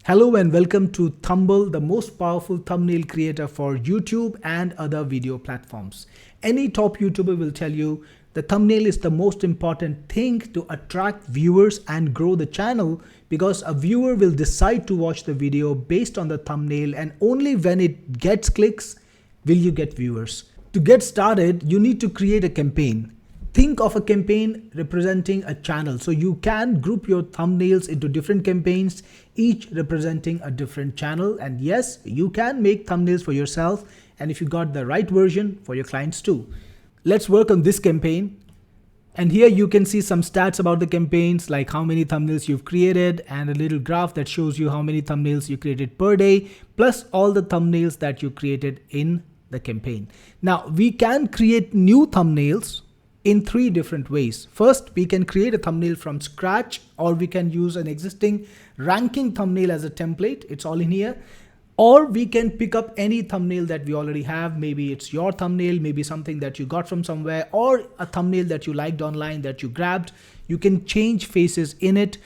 Hello and welcome to Thumble, the most powerful thumbnail creator for YouTube and other video platforms. Any top YouTuber will tell you the thumbnail is the most important thing to attract viewers and grow the channel, because a viewer will decide to watch the video based on the thumbnail, and only when it gets clicks will you get viewers. To get started, you need to create a campaign. Think of a campaign representing a channel. So you can group your thumbnails into different campaigns, each representing a different channel. And yes, you can make thumbnails for yourself, and if you got the right version, for your clients too. Let's work on this campaign. And here you can see some stats about the campaigns, like how many thumbnails you've created and a little graph that shows you how many thumbnails you created per day, plus all the thumbnails that you created in the campaign. Now we can create new thumbnails in three different ways. First, we can create a thumbnail from scratch, or we can use an existing ranking thumbnail as a template. It's all in here. Or we can pick up any thumbnail that we already have. Maybe it's your thumbnail, maybe something that you got from somewhere, or a thumbnail that you liked online that you grabbed. You can change faces in it,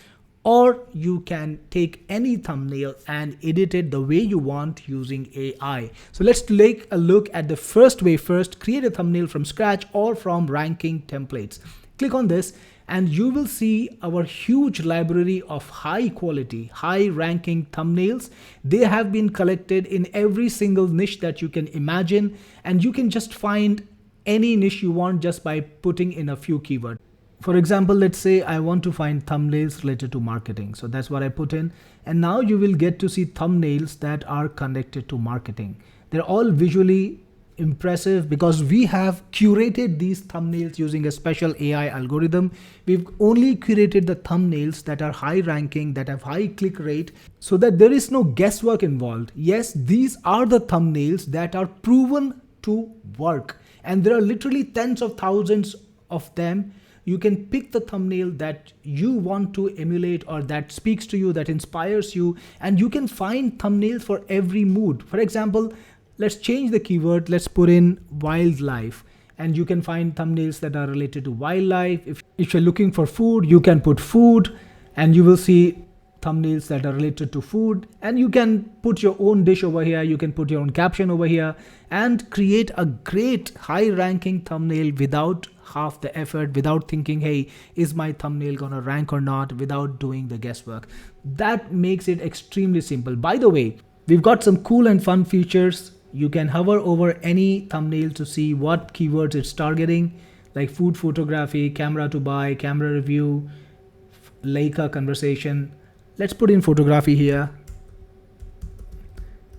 or you can take any thumbnail and edit it the way you want using AI. So let's take a look at the first way first. Create a thumbnail from scratch or from ranking templates. Click on this and you will see our huge library of high quality, high ranking thumbnails. They have been collected in every single niche that you can imagine, and you can just find any niche you want just by putting in a few keywords. For example, let's say I want to find thumbnails related to marketing. So that's what I put in. And now you will get to see thumbnails that are connected to marketing. They're all visually impressive because we have curated these thumbnails using a special AI algorithm. We've only curated the thumbnails that are high ranking, that have high click rate, so that there is no guesswork involved. Yes, these are the thumbnails that are proven to work. And there are literally tens of thousands of them. You can pick the thumbnail that you want to emulate, or that speaks to you, that inspires you, and you can find thumbnails for every mood. For example, let's change the keyword. Let's put in wildlife, and you can find thumbnails that are related to wildlife. If you're looking for food, you can put food, and you will see thumbnails that are related to food, and you can put your own dish over here. You can put your own caption over here and create a great high ranking thumbnail without half the effort, without thinking, hey, is my thumbnail gonna rank or not, without doing the guesswork. That makes it extremely simple. By the way, we've got some cool and fun features. You can hover over any thumbnail to see what keywords it's targeting, like food photography, camera to buy, camera review, Leica conversation. Let's put in photography here.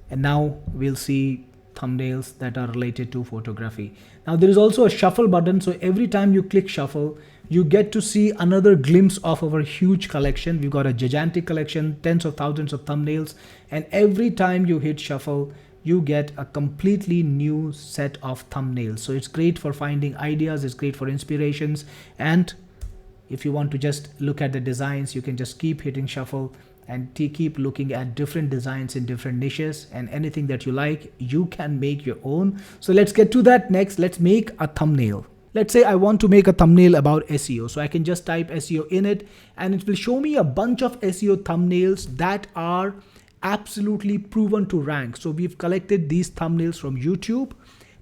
And now we'll see thumbnails that are related to photography. Now there is also a shuffle button. So every time you click shuffle, you get to see another glimpse of our huge collection. We've got a gigantic collection, tens of thousands of thumbnails. And every time you hit shuffle, you get a completely new set of thumbnails. So it's great for finding ideas. It's great for inspirations. And if you want to just look at the designs, you can just keep hitting shuffle and keep looking at different designs in different niches, and anything that you like, you can make your own. So let's get to that next. Let's make a thumbnail. Let's say I want to make a thumbnail about SEO. So I can just type SEO in it, and it will show me a bunch of SEO thumbnails that are absolutely proven to rank. So we've collected these thumbnails from YouTube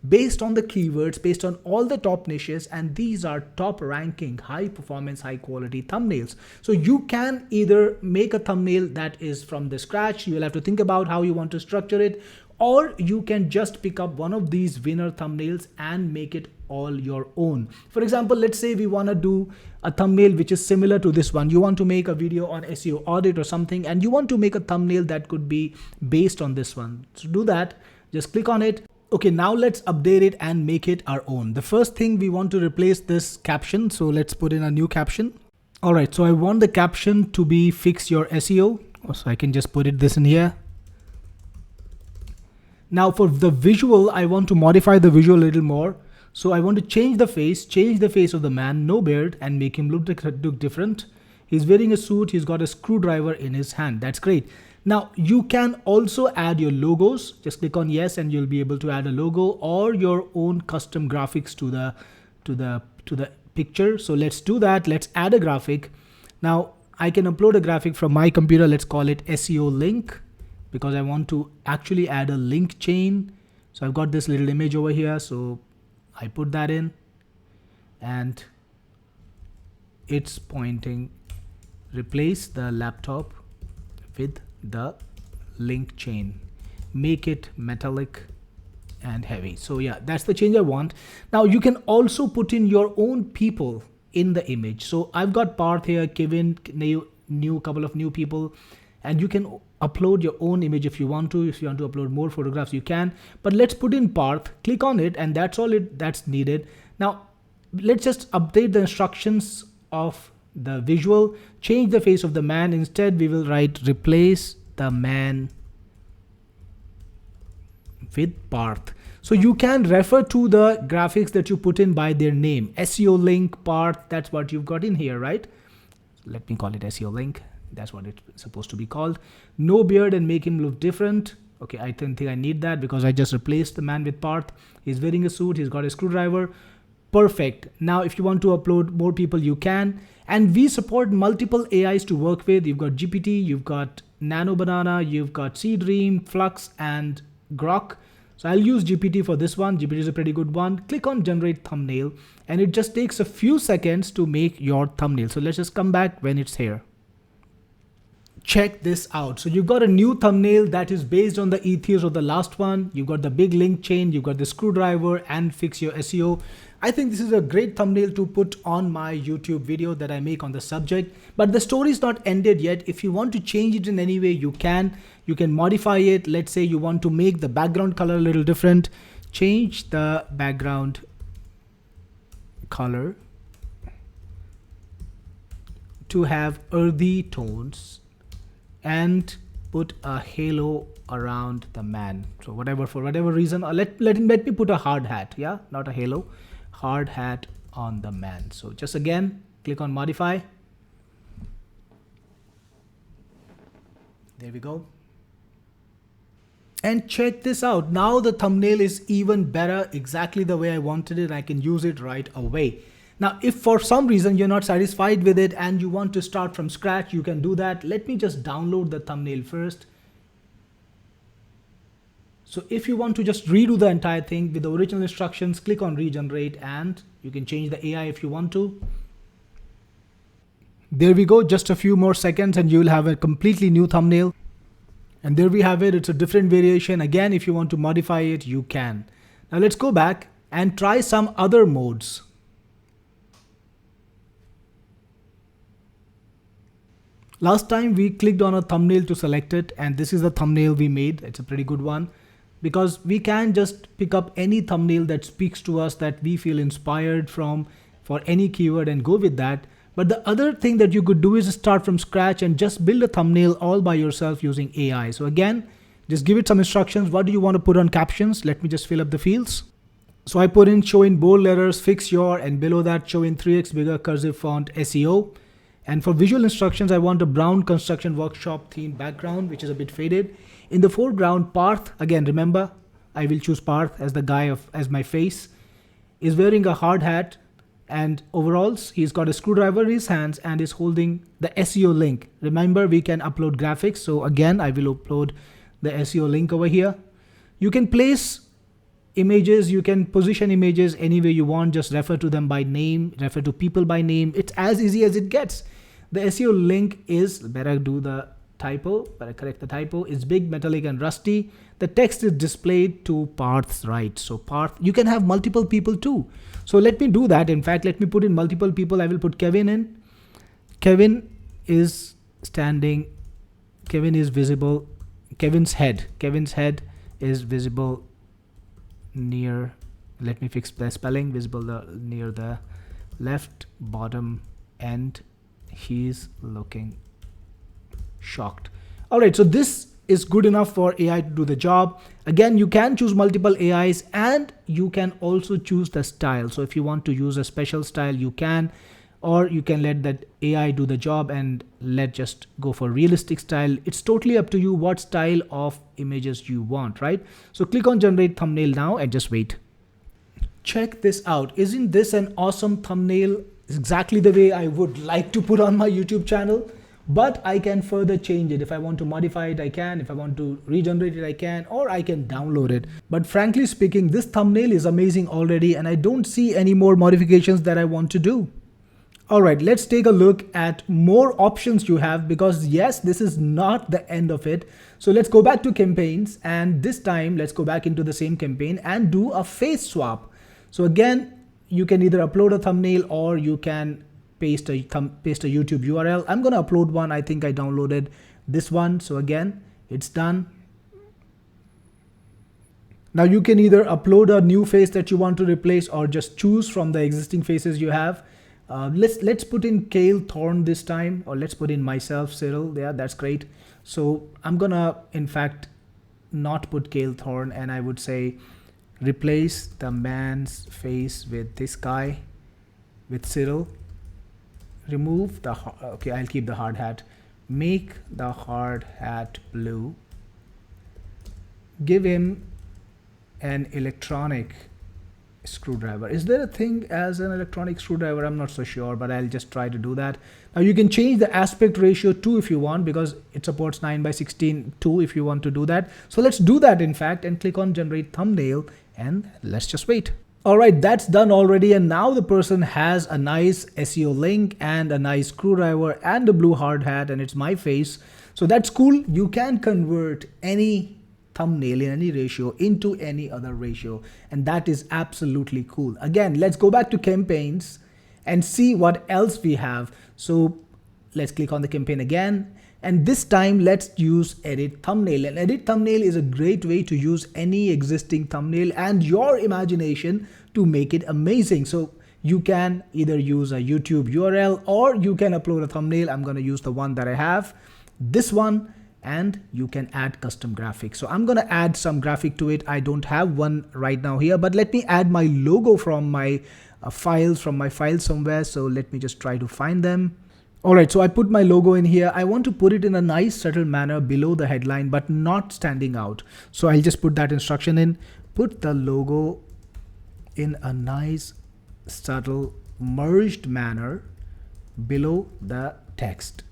based on the keywords, based on all the top niches, and these are top ranking, high performance, high quality thumbnails. So you can either make a thumbnail that is from the scratch. You will have to think about how you want to structure it, or you can just pick up one of these winner thumbnails and make it all your own. For example, let's say we want to do a thumbnail which is similar to this one. You want to make a video on SEO audit or something, and you want to make a thumbnail that could be based on this one. So do that, just click on it. Okay, now let's update it and make it our own. The first thing, we want to replace this caption. So let's put in a new caption. All right, so I want the caption to be fix your SEO. So I can just put this in here. Now for the visual, I want to modify the visual a little more. So I want to change the face of the man, no beard, and make him look different. He's wearing a suit. He's got a screwdriver in his hand. That's great. Now you can also add your logos. Just click on yes, and you'll be able to add a logo or your own custom graphics to the picture. So let's do that. Let's add a graphic. Now I can upload a graphic from my computer. Let's call it SEO link, because I want to actually add a link chain. So I've got this little image over here. So I put that in and it's pointing, replace the laptop with the link chain, make it metallic and heavy. So yeah, that's the change I want. Now you can also put in your own people in the image. So I've got Parth here, Kevin, new couple of new people, and you can upload your own image if you want to. If you want to upload more photographs, you can, but let's put in Parth, click on it, and that's all that's needed. Now let's just update the instructions of the visual, change the face of the man. Instead we will write replace the man with Parth. So you can refer to the graphics that you put in by their name. SEO link, Parth, that's what you've got in here, right? Let me call it SEO link. That's what it's supposed to be called. No beard and make him look different. Okay, I don't think I need that because I just replaced the man with Parth. He's wearing a suit, he's got a screwdriver. Perfect. Now if you want to upload more people, you can. And we support multiple AIs to work with. You've got GPT, you've got Nano Banana, you've got Seedream, Flux, and Grok. So I'll use GPT for this one. GPT is a pretty good one. Click on generate thumbnail and it just takes a few seconds to make your thumbnail. So let's just come back when it's here. Check this out. So you've got a new thumbnail that is based on the ethos of the last one. You've got the big link chain, you've got the screwdriver, and fix your SEO. I think this is a great thumbnail to put on my YouTube video that I make on the subject, but the story is not ended yet. If you want to change it in any way, you can modify it. Let's say you want to make the background color a little different. Change the background color to have earthy tones and put a halo around the man. So whatever, for whatever reason, let me put a hard hat. Yeah, not a halo, hard hat on the man. So just again, click on modify. There we go. And check this out. Now the thumbnail is even better, exactly the way I wanted it. I can use it right away. Now, if for some reason you're not satisfied with it and you want to start from scratch, you can do that. Let me just download the thumbnail first. So if you want to just redo the entire thing with the original instructions, click on regenerate and you can change the AI if you want to. There we go, just a few more seconds and you will have a completely new thumbnail. And there we have it, it's a different variation. Again, if you want to modify it, you can. Now let's go back and try some other modes. Last time we clicked on a thumbnail to select it, and this is the thumbnail we made. It's a pretty good one because we can just pick up any thumbnail that speaks to us, that we feel inspired from for any keyword, and go with that. But the other thing that you could do is start from scratch and just build a thumbnail all by yourself using AI. So again, just give it some instructions. What do you want to put on captions? Let me just fill up the fields. So I put in show in bold letters, fix your, and below that show in 3x bigger cursive font SEO. And for visual instructions, I want a brown construction workshop theme background, which is a bit faded. In the foreground, Parth, again, remember, I will choose Parth as the guy as my face, is wearing a hard hat and overalls. He's got a screwdriver in his hands and is holding the SEO link. Remember, we can upload graphics. So again, I will upload the SEO link over here. You can place images, you can position images any way you want. Just refer to them by name, refer to people by name. It's as easy as it gets. The SEO link is, better do the typo, better correct the typo, is big, metallic, and rusty. The text is displayed to Parth's right. So Parth, you can have multiple people too. So let me do that. In fact, let me put in multiple people. I will put Kevin in. Kevin is standing. Kevin is visible. Kevin's head is visible near, let me fix the spelling, visible near the left bottom end. He's looking shocked. All right, so this is good enough for AI to do the job. Again, you can choose multiple AIs and you can also choose the style. So if you want to use a special style, you can, or you can let that AI do the job and just go for realistic style. It's totally up to you what style of images you want, right? So click on generate thumbnail now and just wait. Check this out. Isn't this an awesome thumbnail? Exactly the way I would like to put on my YouTube channel. but I can further change it. If I want to modify it, I can. If I want to regenerate it, I can, or I can download it. But frankly speaking, this thumbnail is amazing already, and I don't see any more modifications that I want to do. All right, let's take a look at more options you have, because yes, this is not the end of it. So let's go back to campaigns, and this time let's go back into the same campaign and do a face swap. So again, you can either upload a thumbnail or you can paste a YouTube URL. I'm gonna upload one. I think I downloaded this one. So again, it's done. Now you can either upload a new face that you want to replace or just choose from the existing faces you have. Let's put in Kale Thorne this time, or let's put in myself, Cyril. Yeah, that's great. So I'm gonna in fact not put Kale Thorne, and I would say replace the man's face with this guy, with Cyril. Remove the, okay, I'll keep the hard hat. Make the hard hat blue. Give him an electronic screwdriver. Is there a thing as an electronic screwdriver? I'm not so sure, but I'll just try to do that. Now you can change the aspect ratio too if you want, because it supports 9:16 too if you want to do that. So let's do that in fact, and click on generate thumbnail, and let's just wait. All right, that's done already, and now the person has a nice SEO link and a nice screwdriver and a blue hard hat, and it's my face. So that's cool. You can convert any thumbnail in any ratio into any other ratio, and that is absolutely cool. Again, let's go back to campaigns and see what else we have. So let's click on the campaign again, and this time let's use edit thumbnail. And edit thumbnail is a great way to use any existing thumbnail and your imagination to make it amazing. So you can either use a YouTube URL or you can upload a thumbnail. I'm going to use the one that I have, this one, and you can add custom graphics. So I'm going to add some graphic to it. I don't have one right now here, but let me add my logo from my files somewhere. So let me just try to find them. All right, so I put my logo in here. I want to put it in a nice subtle manner below the headline, but not standing out. So I'll just put that instruction in. Put the logo in a nice subtle merged manner below the text.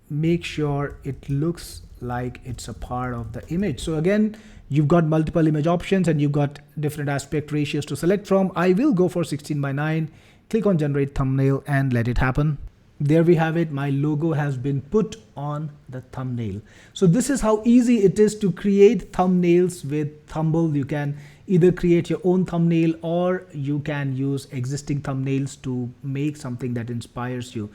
Make sure it looks like it's a part of the image. So again, you've got multiple image options and you've got different aspect ratios to select from. I will go for 16:9. Click on generate thumbnail and let it happen. There we have it. My logo has been put on the thumbnail. So this is how easy it is to create thumbnails with Thumble. You can either create your own thumbnail or you can use existing thumbnails to make something that inspires you.